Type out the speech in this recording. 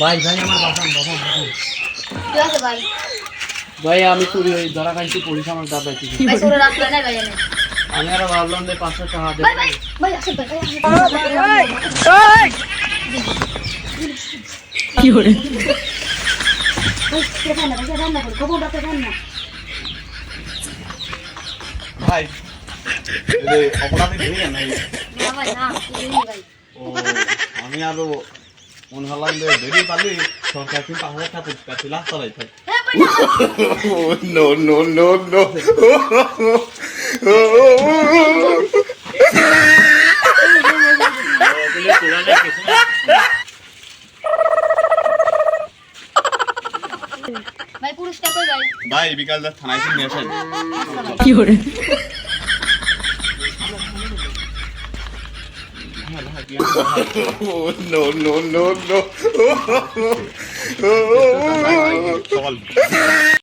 ভাই ভাই আমার বাসান বাসান কি আছে ভাই? ভাই আমি চুরি হয়ে ধরা খাইছি, পুলিশ আমার দাদা কি ভাই চোরের রাস্তা নাই ভাই এনে। আমি আর ভাবলাম যে 500 টাকা দেব। ভাই ভাই ভাই আসেন ভাই ভাই আসেন। কি করে ভাই কেন না ভাই রান্না করো খবর রাখতে দেন না। ভাই এই অপরাধী ধরে নাই। না ভাই না এই ভাই। ও আমি আরো মন হলাম যে দেরি পালি সরকার কিন্তু 5,000 টাকা পুরস্কার ছিল আসলে ভাই। হ্যাঁ ভাই No, no, no, no. ভাই পুরস্কার কই ভাই? ভাই বিকাল থানায় নিয়ে আসেন। কি করে No, no, no, no.